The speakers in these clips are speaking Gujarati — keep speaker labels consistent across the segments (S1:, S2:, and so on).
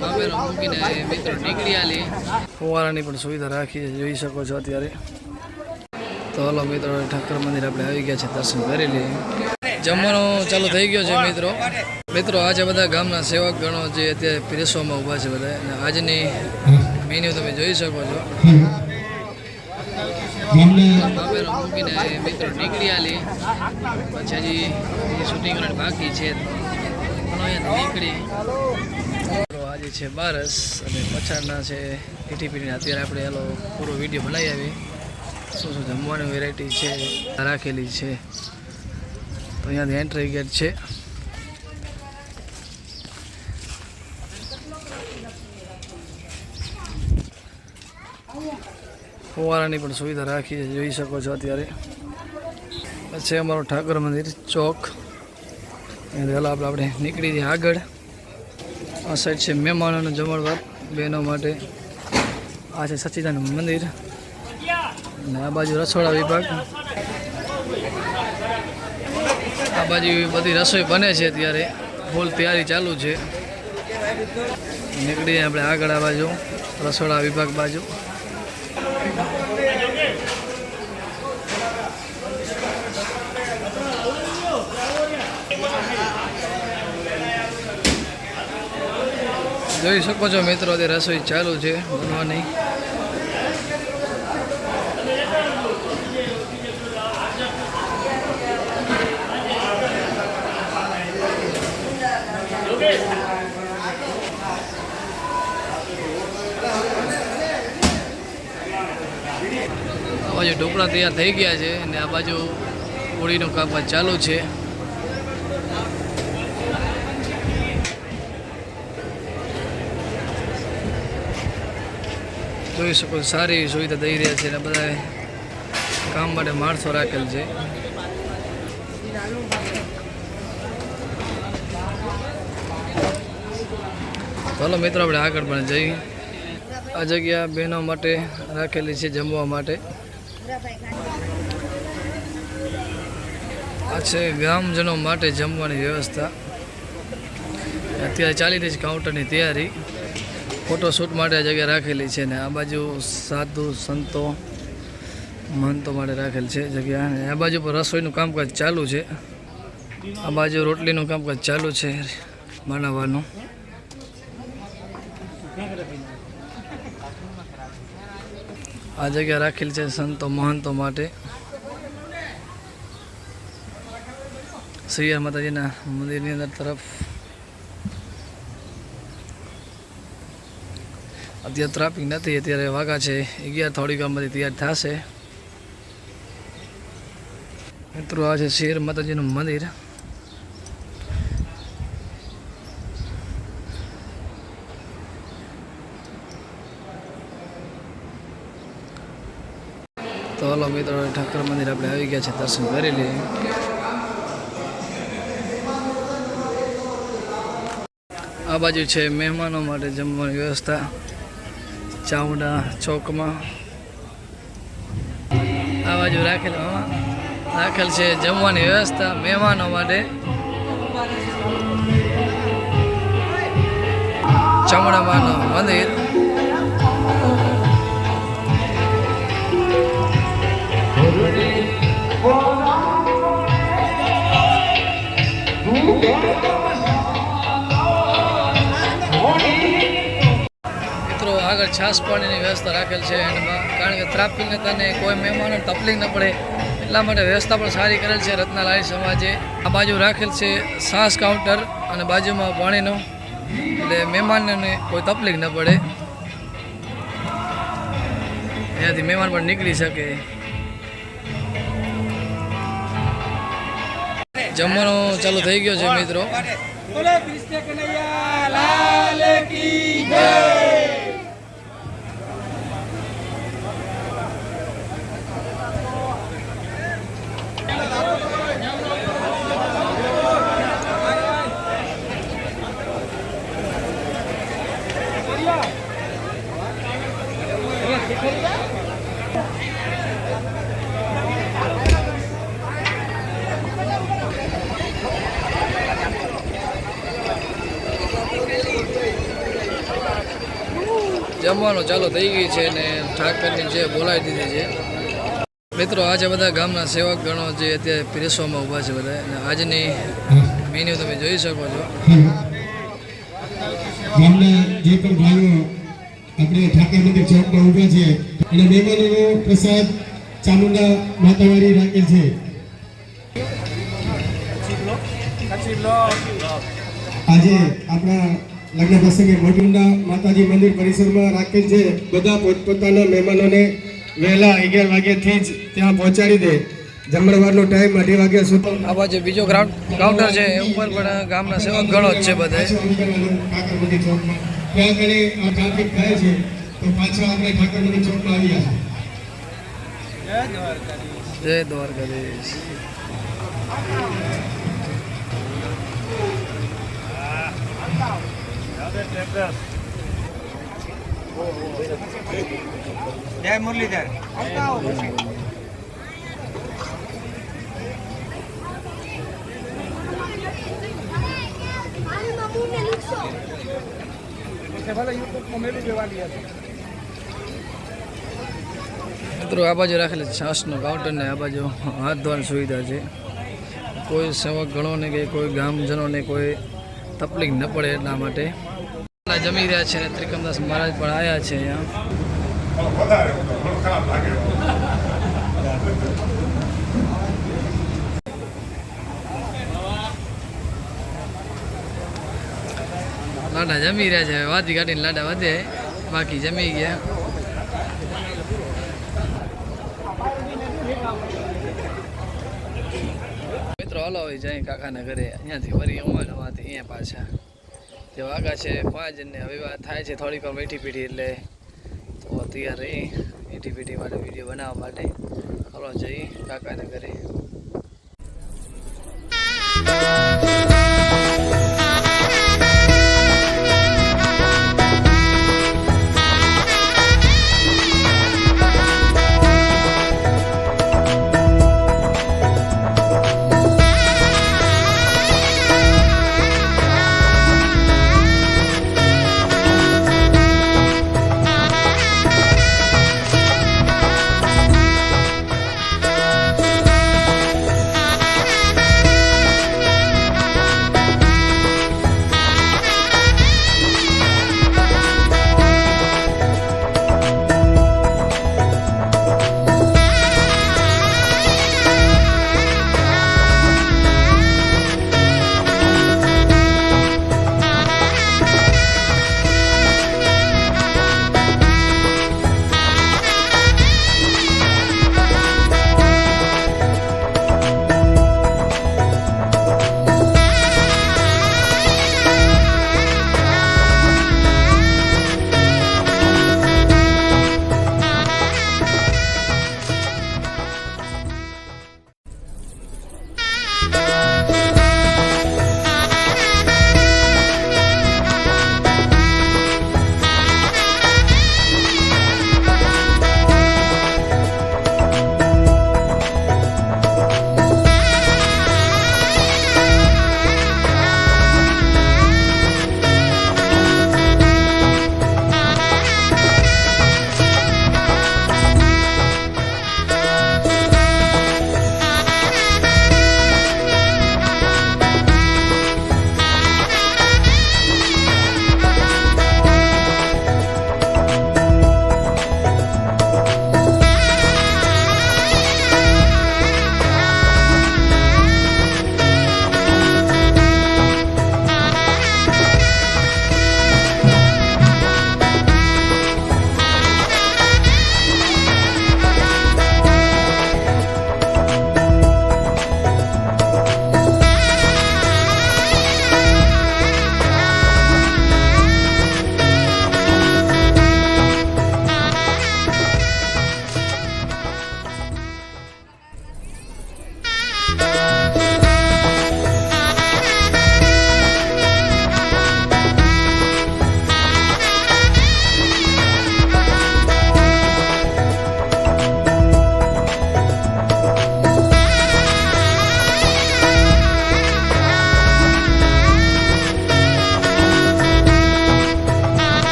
S1: બાબેરો મૂકીને મિત્રો નીકળી આલી. ફુવારાની પણ સુવિધા રાખી છે, જોઈ શકો છો અત્યારે. તો હલો મિત્રો, ઠક્કર મંદિર આપણે આવી ગયા છે, દર્શન કરી લઈએ. જમવાનું ચાલુ થઈ ગયો છે મિત્રો. આજે બધા ગામના સેવક ગણો જે અત્યારે પીરસવામાં ઊભા છે બધા, અને આજની મેન્યુ તમે જોઈ શકો છો. બાબેરો મૂકીને મિત્રો નીકળી આલી. પછી હજી શૂટિંગ કરવાની બાકી છે, પણ અહીંયા નીકળી. આજે છે બારસ અને પછાડના છે ટીટીપીની. અત્યારે આપણે એનો પૂરો વિડીયો બનાવી આવી, શું શું જમવાની વેરાયટી છે રાખેલી છે. તો અહીંયાથી એન્ટ્રી ગેટ છે. ફુવારાની પણ સુવિધા રાખી છે, જોઈ શકો છો અત્યારે. પછી અમારું ઠાકર મંદિર ચોક. પહેલાં આપણે નીકળી જઈએ આગળ. આ સાઈડ છે મહેમાનોનો જમણવાર બહેનો માટે. આ છે સચ્ચિદાનંદ મંદિર અને આ બાજુ રસોડા વિભાગ. આ બાજુ બધી રસોઈ બને છે, અત્યારે ફૂલ તૈયારી ચાલુ છે. નીકળીએ આપણે આગળ આ બાજુ રસોડા વિભાગ બાજુ. જોઈ શકો છો મિત્રો, તે રસોઈ ચાલુ છે બનવાની. આ બાજુ ઢોકળા તૈયાર થઈ ગયા છે અને આ બાજુ પૂરીનું કામકાજ ચાલુ છે. જોઈ શકો સારી સુવિધા દઈ રહ્યા છે અને બધા કામ માટે માણસો રાખેલ છે. ચાલો મિત્રો, આપણે આગળ પણ જઈએ. આ જગ્યા બહેનો માટે રાખેલી છે જમવા માટે. આ છે ગામજનો માટે જમવાની વ્યવસ્થા. અત્યારે ચાલી રહી છે કાઉન્ટરની તૈયારી. ફોટોશૂટ માટે આ જગ્યા રાખેલી છે ને આ બાજુ સાધુ સંતો મહંતો માટે રાખેલ છે જગ્યા. અને આ બાજુ પર રસોઈનું કામકાજ ચાલુ છે. આ બાજુ રોટલીનું કામકાજ ચાલુ છે બનાવવાનું. આ જગ્યા રાખેલી છે સંતો મહંતો માટે. સૈયા માતાજીના મંદિરની અંદર તરફ અત્યારે ટ્રાફિક નથી. અત્યારે વાગા છે 11, થોડીક વારમાં તૈયાર થશે. મિત્રો આ છે શેર માતાજીનું મંદિર. તો હલો મિત્રો, ઠાકર મંદિર આપણે આવી ગયા છે, દર્શન કરી લઈએ. આ બાજુ છે મહેમાનો માટે જમવાની વ્યવસ્થા ચાવડા ચોકમાં. આ બાજુ રાખેલ છે જમવાની વ્યવસ્થા મહેમાનો માટે. ચામડામાનું મંદિર. આગળ છાસ પાણીની વ્યવસ્થા રાખેલ છે એન્ડમાં, કારણ કે ટ્રાફિકને તને કોઈ મહેમાનોને તકલીફ ન પડે એટલા માટે વ્યવસ્થા પણ સારી કરેલ છે રત્નાલાલ સમાજે. આ બાજુ રાખેલ છે છાસ કાઉન્ટર અને બાજુમાં પાણીનું, એટલે મહેમાનને કોઈ તકલીફ ન પડે. અહીંયાથી મહેમાન પણ નીકળી શકે. જમવાનું ચાલુ થઈ ગયો છે મિત્રો. જમવાનું ચાલુ થઈ ગઈ છે ને ઠાકરની જે બોલાવી દીધી છે. મિત્રો આજે બધા ગામના સેવક ગણો જે અત્યારે પીરસવામાં ઊભા છે બધા, અને આજની મેન્યુ તમે જોઈ શકો છો.
S2: ગામના જે પણ ભાઈઓ આપણે ઠાકર મંદિર ચોકમાં ઊભા છે અને મહેમાનોનો પ્રસાદ ચામુંડા માતાવાળી રાખેલ છે. આજે આપણા લગ્ન પ્રસંગે મોટીના માતાજી મંદિર પરિસરમાં રાખેલ છે. બધા પોતપોતાના મહેમાનોને વહેલા 11 વાગ્યાથી જ ત્યાં પહોંચાડી દે. જમણવારનો ટાઈમ 2:30 વાગ્યા સુધી.
S1: આ બાજુ બીજો કાઉન્ટર છે, એ ઉપર પણ ગામના સેવક ગણો જ છે બધા.
S2: ઠાકર મંદિર ચોકમાં ત્યાં આગળ આ ટ્રાફિક થાય છે તો પાછા આપણે ઠાકર મંદિર ચોકમાં આવ્યા છે.
S1: જય દ્વારકાધીશ.
S3: જય મુરલીધર.
S1: મિત્રો આ બાજુ રાખેલ છાસનો કાઉન્ટર ને આ બાજુ હાથ ધોવાની સુવિધા છે. કોઈ સેવક ગણોને કે કોઈ ગામજનોને કોઈ તકલીફ ન પડે એટલા માટે જમી રહ્યા છે. અને ત્રિકમદાસ મહારાજ પણ આવ્યા છે અહીંયા. લાડા જમી રહ્યા છે. વાતી કાઢીને લાડા વધે, બાકી જમી ગયા. મિત્રો હાલો હોય જાય કાકાના ઘરે, અહીંયાથી વળી અમારામાંથી અહીંયા પાછા જે વાગા છે 5 ને હવે થાય છે થોડીક વાર બેઠી પીઠી, એટલે તો તૈયાર રહી બેઠી પીઠી માટે વિડીયો બનાવવા માટે. હાલો જઈ કાકાના ઘરે.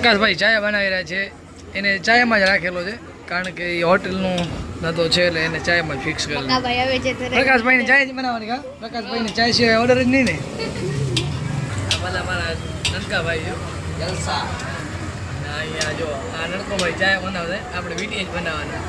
S1: પ્રકાશભાઈ ચાય બનાવી રહ્યા છે. એને ચાયમાં જ રાખેલો છે કારણ કે એ હોટલનું ધંધો છે એટલે એને ચાયમાં ફિક્સ કરેલો.
S4: ભાઈ આવે છે ત્યારે
S1: પ્રકાશભાઈને ચાય જ બનાવવાની કા? પ્રકાશભાઈને ચાય સિવાય ઓર્ડર જ નહીં ને? આ બધા મારા નનકાભાઈ છે. જલસા. અહીંયા જો આ નણકોભાઈ ચાય બનાવશે, આપણે વીટી જ બનાવવાના.